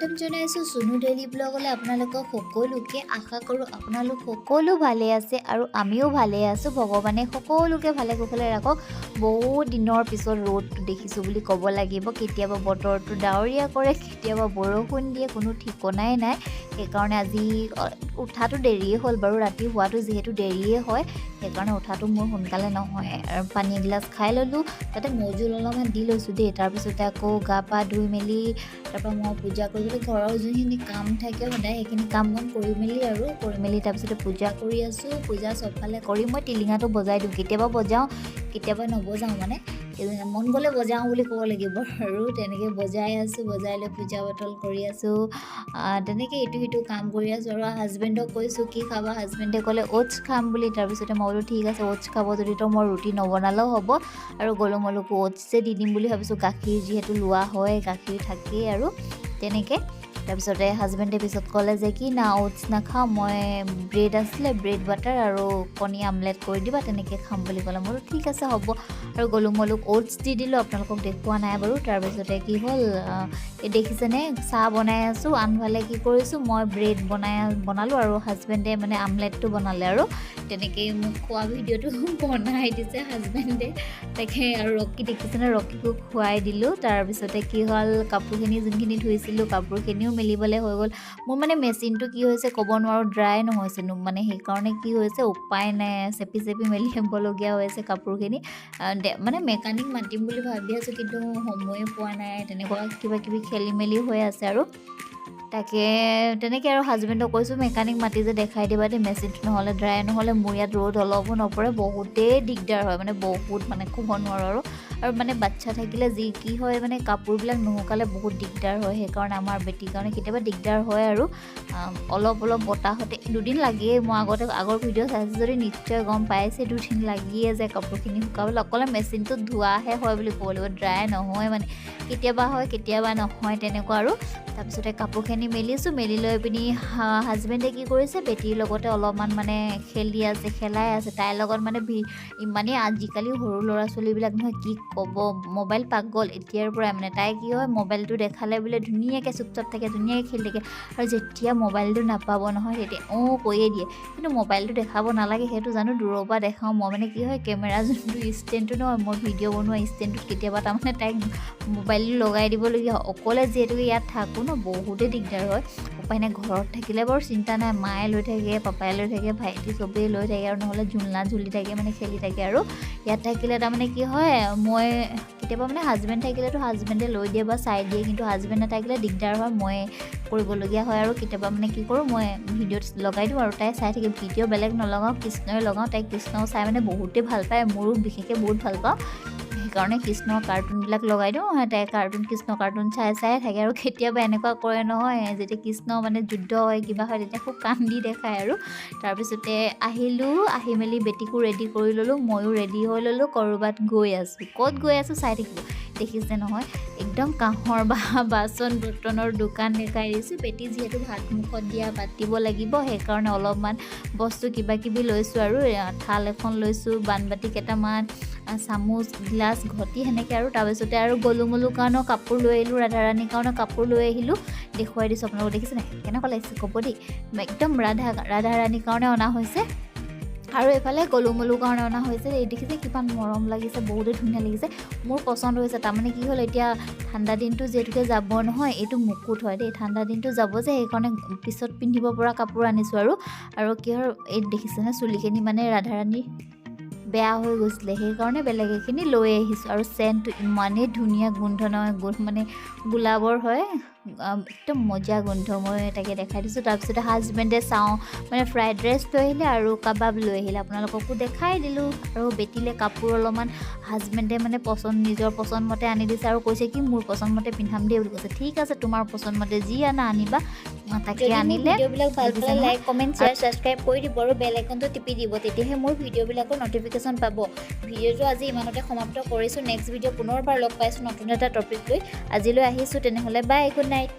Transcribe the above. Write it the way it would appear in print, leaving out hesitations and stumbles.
স্বাগতম জনাইছোঁ সুনু ডেইলি ব্লগলৈ। আপোনালোকক সকলোকে আশা কৰোঁ আপোনালোক সকলো ভালে আছে আৰু আমিও ভালে আছোঁ। ভগৱানে সকলোকে ভালে কুশলে ৰাখক। বহুত দিনৰ পিছত ৰ'দটো দেখিছোঁ বুলি ক'ব লাগিব। কেতিয়াবা বতৰটো ডাৱৰীয়া কৰে, কেতিয়াবা বৰষুণ দিয়ে, কোনো ঠিকনাই নাই। সেইকাৰণে আজি উঠাটো দেৰিয়ে হ'ল বাৰু, ৰাতি হোৱাটো যিহেতু দেৰিয়ে হয় সেইকাৰণে উঠাটো মোৰ সোনকালে নহয়। আৰু পানী এগিলাচ খাই ল'লোঁ, তাতে মৌজোল অলপমান দি লৈছোঁ দেই। তাৰপিছতে আকৌ গা পা ধুই মেলি তাৰপৰা মই পূজা কৰিবলৈ ঘৰৰ যোনখিনি কাম থাকে সদায় সেইখিনি কাম বন কৰি মেলি তাৰপিছতে পূজা কৰি আছোঁ। পূজা চবফালে কৰি মই টিলিঙাটো বজাই দিওঁ। কেতিয়াবা বজাওঁ, কেতিয়াবা নবজাওঁ, মানে মন গ'লে বজাওঁ বুলি ক'ব লাগিব আৰু তেনেকৈ বজাই আছোঁ। বজাই লৈ পূজা পাতল কৰি আছোঁ। তেনেকৈ ইটো সিটো কাম কৰি আছোঁ আৰু হাজবেণ্ডক কৈছোঁ কি খাবা। হাজবেণ্ডে ক'লে অ'টছ খাম বুলি। তাৰপিছতে মই বোলো ঠিক আছে, অ'টছ খাব যদি তো মই ৰুটি নবনালেও হ'ব আৰু গলুমলুকো অ'টছে দি দিম বুলি ভাবিছোঁ। গাখীৰ যিহেতু লোৱা হয়, গাখীৰ থাকেই আৰু তেনেকৈ। তাৰপিছতে হাজবেণ্ডে পিছত ক'লে যে কি না অ'টছ নাখাওঁ, মই ব্ৰেড আছিলে, ব্ৰেড বাটাৰ আৰু কণী আমলেট কৰি দিবা, তেনেকৈ খাম বুলি ক'লে। মই ঠিক আছে হ'ব আৰু গলুমলুক অ'টছ দি দিলোঁ। আপোনালোকক দেখুওৱা নাই বাৰু। তাৰপিছতে কি হ'ল, এই দেখিছেনে চাহ বনাই আছোঁ, আনফালে কি কৰিছোঁ মই ব্ৰেড বনালোঁ আৰু হাজবেণ্ডে মানে আমলেটটো বনালে আৰু তেনেকেই মোক খোৱা ভিডিঅ'টো বনাই দিছে হাজবেণ্ডে। তাকে আৰু ৰকি দেখিছেনে, ৰকিকো খুৱাই দিলোঁ। তাৰপিছতে কি হ'ল, কাপোৰখিনি যোনখিনি ধুইছিলোঁ কাপোৰখিনিও মেলিবলৈ হৈ গ'ল। মোৰ মানে মেচিনটো কি হৈছে ক'ব নোৱাৰোঁ, ড্ৰাই নহৈছে মানে সেইকাৰণে কি হৈছে উপায় নাই, চেপি মেলিবলগীয়া হৈছে কাপোৰখিনি। মানে মেকানিক মাতিম বুলি ভাবি আছোঁ কিন্তু সময়ে পোৱা নাই, তেনেকুৱা কিবা কিবি খেলি মেলি হৈ আছে আৰু তাকে তেনেকৈ আৰু হাজবেণ্ডক কৈছোঁ মেকানিক মাতি যে দেখাই দিবা দেই মেচিনটো, নহ'লে ড্ৰাই নহ'লে মোৰ ইয়াত ৰ'দ অলপো নপৰে, বহুতেই দিগদাৰ হয় মানে, বহুত মানে ক'ব নোৱাৰোঁ আৰু মানে বাচ্ছা থাকিলে যি কি হয় মানে কাপোৰবিলাক নুশুকালে বহুত দিগদাৰ হয়। সেইকাৰণে আমাৰ বেটিৰ কাৰণে কেতিয়াবা দিগদাৰ হয় আৰু অলপ বতাহতে দুদিন লাগিয়েই। মই আগৰ ভিডিঅ' চাইছোঁ যদি নিশ্চয় গম পাইছে, দুদিন লাগিয়ে যায় কাপোৰখিনি শুকাবলৈ। অকলে মেচিনটোত ধোৱাহে হয় বুলি ক'ব লাগিব, ড্ৰাই নহয় মানে, কেতিয়াবা হয় কেতিয়াবা নহয় তেনেকুৱা আৰু। তাৰপিছতে কাপোৰখিনি মেলিছোঁ, মেলি লৈ পিনি হাজবেণ্ডে কি কৰিছে বেটীৰ লগতে অলপমান মানে খেলাই আছে তাইৰ লগত মানে ইমানেই আজিকালি সৰু ল'ৰা ছোৱালীবিলাক নহয় কি ক'ব, মোবাইল পাগল এতিয়াৰ পৰাই মানে। তাই কি হয় মোবাইলটো দেখালে বোলে ধুনীয়াকৈ চুপচাপ থাকে, ধুনীয়াকৈ খেলি থাকে আৰু যেতিয়া মোবাইলটো নাপাব নহয় তেতিয়া কৈয়ে দিয়ে। কিন্তু মোবাইলটো দেখাব নালাগে সেইটো জানো, দূৰৰ পৰা দেখাওঁ মই। মানে কি হয় কেমেৰা যোনটো ষ্টেণ্ডটো নহয়, মই ভিডিঅ' বনোৱা ষ্টেণ্ডটোত কেতিয়াবা তাৰমানে তাইক মোবাইলটো লগাই দিবলগীয়া হয়। অকলে যিহেতুকে ইয়াত থাকোঁ ন, বহুতেই দিগদাৰ হয়। উপায় নাই, ঘৰত থাকিলে বাৰু চিন্তা নাই, মায়ে লৈ থাকে, পাপাই লৈ থাকে, ভাইটি চবেই লৈ থাকে আৰু নহ'লে ঝুলি থাকে মানে খেলি থাকে আৰু। ইয়াত থাকিলে তাৰমানে কি হয়, মই কেতিয়াবা মানে হাজবেণ্ড থাকিলেতো হাজবেণ্ডে লৈ দিয়ে বা চাই দিয়ে, কিন্তু হাজবেণ্ড নাথাকিলে দিগদাৰ হয়, মই কৰিবলগীয়া হয় আৰু কেতিয়াবা মানে কি কৰোঁ মই ভিডিঅ'ত লগাই দিওঁ আৰু তাই চাই থাকে। ভিডিঅ' বেলেগ নলগাওঁ, কৃষ্ণই লগাওঁ। তাই কৃষ্ণও চাই মানে বহুতেই ভাল পায়, মোৰো বিশেষকৈ বহুত ভাল পাওঁ, সেইকাৰণে কৃষ্ণৰ কাৰ্টুনবিলাক লগাই দিওঁ। তাই কৃষ্ণ কাৰ্টুন চাই থাকে আৰু কেতিয়াবা এনেকুৱা কৰে নহয়, যেতিয়া কৃষ্ণ মানে যুদ্ধ হয় কিবা হয় তেতিয়া খুব কান্দি দেখায় আৰু। তাৰপিছতে আহিলোঁ, আহি মেলি বেটিকো ৰেডি কৰি ল'লোঁ, ময়ো ৰেডি হৈ ল'লোঁ, ক'ৰবাত গৈ আছোঁ। ক'ত গৈ আছোঁ চাই থাকিব। দেখিছে নহয় একদম কাঁহৰ বাচন বৰ্তনৰ দোকান দেখাই দিছোঁ। বেটি যিহেতু ভাত মুখত দিয়া পাতিব লাগিব সেইকাৰণে অলপমান বস্তু কিবা কিবি লৈছোঁ আৰু থাল এখন লৈছোঁ, বানবাতি কেইটামান, চামুচ, গিলাচ, ঘটি সেনেকৈ আৰু। তাৰপিছতে আৰু গলুমলুৰ কাৰণেও কাপোৰ লৈ আহিলোঁ, ৰাধাৰাণীৰ কাৰণেও কাপোৰ লৈ আহিলোঁ। দেখুৱাই দিছোঁ আপোনালোকক, দেখিছে নাই কেনেকুৱা লাগিছে ক'ব দেই। একদম ৰাধাৰাণীৰ কাৰণে অনা হৈছে আৰু এইফালে গলুমলুৰ কাৰণে অনা হৈছে। এই দেখিছে কিমান মৰম লাগিছে, বহুতেই ধুনীয়া লাগিছে, মোৰ পচন্দ হৈছে। তাৰমানে কি হ'ল এতিয়া ঠাণ্ডা দিনটো যিহেতুকে যাব নহয়, এইটো মুকুট হয় দেই, ঠাণ্ডা দিনটো যাব যে সেইকাৰণে পিছত পিন্ধিব পৰা কাপোৰ আনিছোঁ আৰু কি হয় এই দেখিছেনে চুলিখিনি মানে ৰাধাৰাণীৰ বেয়া হৈ গৈছিলে সেইকাৰণে বেলেগ এখিনি লৈ আহিছোঁ। আৰু চেণ্টটো ইমানেই ধুনীয়া গোন্ধ নহয়, মানে গোলাপৰ হয়, একদম মজা গোন্ধ। মই তাকে দেখাই দিছোঁ। তাৰপিছতে হাজবেণ্ডে চাওঁ মানে ফ্ৰাইড ৰাইচ লৈ আহিলে আৰু কাবাব লৈ আহিলে, আপোনালোককো দেখাই দিলোঁ। আৰু বেটিলে কাপোৰ অলপমান হাজবেণ্ডে মানে নিজৰ পচন্দ মতে আনি দিছে আৰু কৈছে কি মোৰ পচন্দ মতে পিন্ধাম দেই বুলি কৈছে। ঠিক আছে তোমাৰ পচন্দ মতে যি আনিবা, তাকে আনিলে। ভিডিঅ'বিলাক ভাল পালে লাইক কমেণ্ট শ্বেয়াৰ ছাবস্ক্ৰাইব কৰি দিব আৰু বেল আইকনটো টিপি দিব, তেতিয়াহে মোৰ ভিডিঅ'বিলাকৰ নটিফিকেশ্যন পাব। ভিডিঅ'টো আজি ইমানতে সমাপ্ত কৰিছোঁ। নেক্সট ভিডিঅ' পুনৰবাৰ লগ পাইছোঁ নতুন এটা টপিক লৈ। আজিলৈ আহিছোঁ তেনেহ'লে, বাই, গুড নাইট।